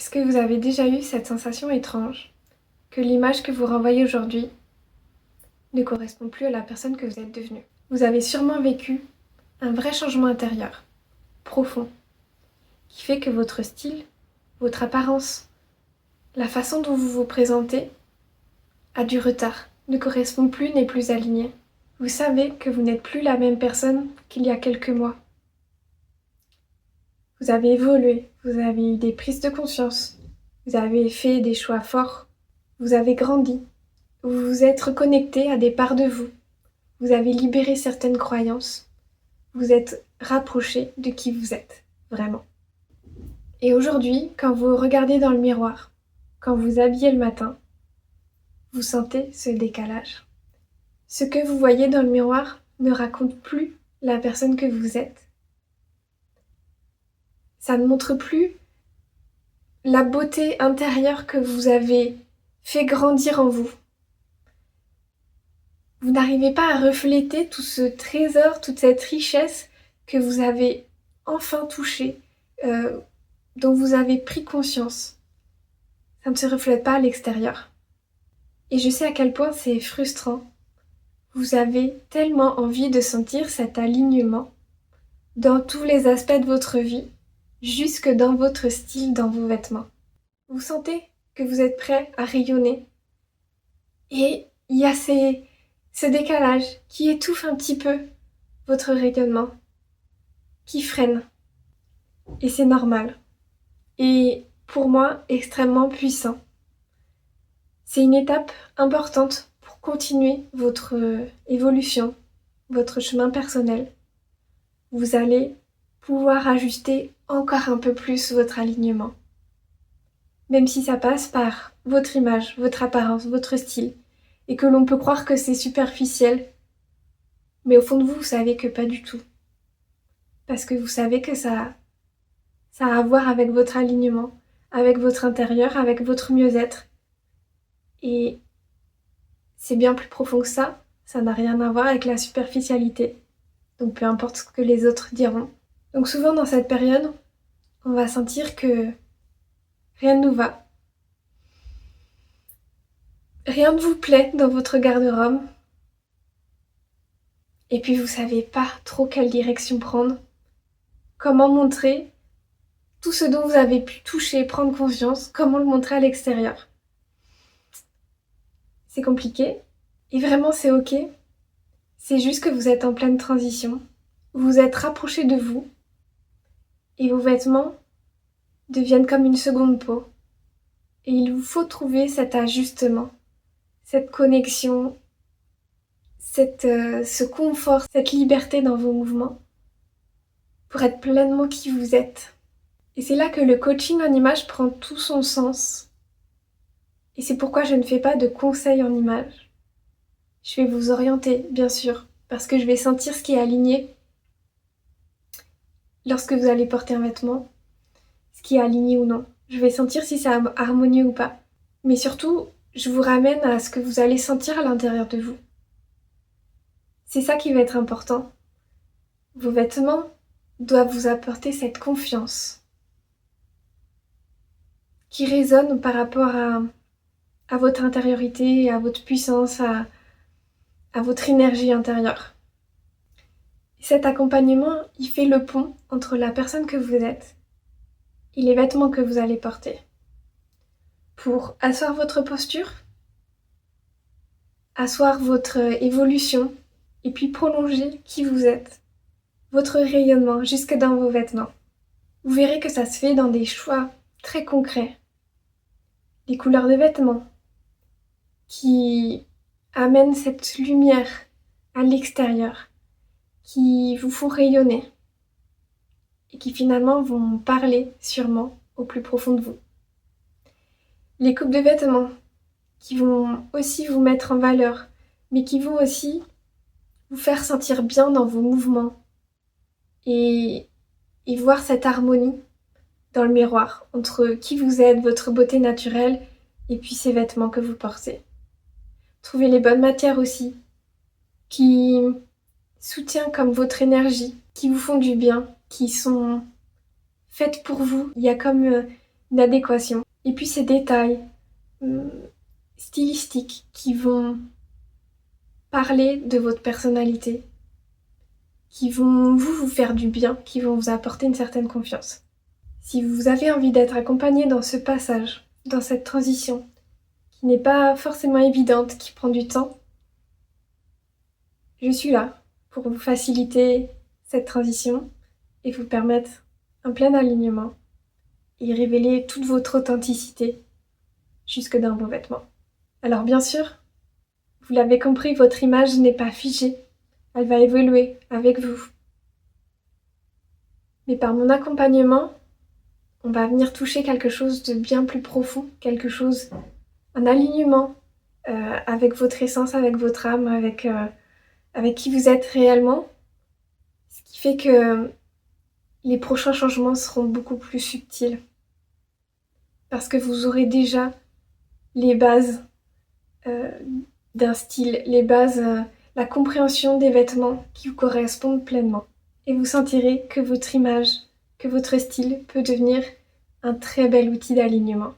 Est-ce que vous avez déjà eu cette sensation étrange que l'image que vous renvoyez aujourd'hui ne correspond plus à la personne que vous êtes devenue? Vous avez sûrement vécu un vrai changement intérieur, profond, qui fait que votre style, votre apparence, la façon dont vous vous présentez a du retard, ne correspond plus, n'est plus aligné. Vous savez que vous n'êtes plus la même personne qu'il y a quelques mois. Vous avez évolué, vous avez eu des prises de conscience, vous avez fait des choix forts, vous avez grandi, vous vous êtes reconnecté à des parts de vous, vous avez libéré certaines croyances, vous êtes rapproché de qui vous êtes, vraiment. Et aujourd'hui, quand vous regardez dans le miroir, quand vous habillez le matin, vous sentez ce décalage. Ce que vous voyez dans le miroir ne raconte plus la personne que vous êtes. Ça ne montre plus la beauté intérieure que vous avez fait grandir en vous. Vous n'arrivez pas à refléter tout ce trésor, toute cette richesse que vous avez enfin touché, dont vous avez pris conscience. Ça ne se reflète pas à l'extérieur. Et je sais à quel point c'est frustrant. Vous avez tellement envie de sentir cet alignement dans tous les aspects de votre vie, jusque dans votre style, dans vos vêtements. Vous sentez que vous êtes prêt à rayonner. Et il y a ce décalage qui étouffe un petit peu votre rayonnement, qui freine. Et c'est normal. Et pour moi, extrêmement puissant. C'est une étape importante pour continuer votre évolution, votre chemin personnel. Vous allez pouvoir ajuster encore un peu plus votre alignement. Même si ça passe par votre image, votre apparence, votre style, et que l'on peut croire que c'est superficiel, mais au fond de vous, vous savez que pas du tout. Parce que vous savez que ça a à voir avec votre alignement, avec votre intérieur, avec votre mieux-être. Et c'est bien plus profond que ça n'a rien à voir avec la superficialité. Donc peu importe ce que les autres diront. Donc souvent dans cette période, on va sentir que rien ne nous va. Rien ne vous plaît dans votre garde-robe. Et puis vous savez pas trop quelle direction prendre. Comment montrer tout ce dont vous avez pu toucher, prendre conscience, comment le montrer à l'extérieur. C'est compliqué. Et vraiment c'est ok. C'est juste que vous êtes en pleine transition. Vous vous êtes rapproché de vous. Et vos vêtements deviennent comme une seconde peau. Et il vous faut trouver cet ajustement, cette connexion, ce confort, cette liberté dans vos mouvements pour être pleinement qui vous êtes. Et c'est là que le coaching en image prend tout son sens. Et c'est pourquoi je ne fais pas de conseils en image. Je vais vous orienter, bien sûr, parce que je vais sentir ce qui est aligné lorsque vous allez porter un vêtement, ce qui est aligné ou non. Je vais sentir si c'est harmonieux ou pas. Mais surtout, je vous ramène à ce que vous allez sentir à l'intérieur de vous. C'est ça qui va être important. Vos vêtements doivent vous apporter cette confiance qui résonne par rapport à votre intériorité, à votre puissance, à votre énergie intérieure. Cet accompagnement, il fait le pont entre la personne que vous êtes et les vêtements que vous allez porter. Pour asseoir votre posture, asseoir votre évolution et puis prolonger qui vous êtes, votre rayonnement jusque dans vos vêtements. Vous verrez que ça se fait dans des choix très concrets. Les couleurs de vêtements qui amènent cette lumière à l'extérieur, qui vous font rayonner et qui finalement vont parler sûrement au plus profond de vous. Les coupes de vêtements qui vont aussi vous mettre en valeur, mais qui vont aussi vous faire sentir bien dans vos mouvements et voir cette harmonie dans le miroir entre qui vous êtes, votre beauté naturelle et puis ces vêtements que vous portez. Trouvez les bonnes matières aussi qui soutiennent comme votre énergie, qui vous font du bien, qui sont faites pour vous. Il y a comme une adéquation. Et puis ces détails stylistiques qui vont parler de votre personnalité, qui vont vous faire du bien, qui vont vous apporter une certaine confiance. Si vous avez envie d'être accompagné dans ce passage, dans cette transition, qui n'est pas forcément évidente, qui prend du temps, je suis là pour vous faciliter cette transition et vous permettre un plein alignement et révéler toute votre authenticité jusque dans vos vêtements. Alors bien sûr, vous l'avez compris, votre image n'est pas figée, elle va évoluer avec vous. Mais par mon accompagnement, on va venir toucher quelque chose de bien plus profond, un alignement avec votre essence, avec votre âme, avec qui vous êtes réellement, ce qui fait que les prochains changements seront beaucoup plus subtils. Parce que vous aurez déjà les bases d'un style, les bases, la compréhension des vêtements qui vous correspondent pleinement. Et vous sentirez que votre image, que votre style peut devenir un très bel outil d'alignement.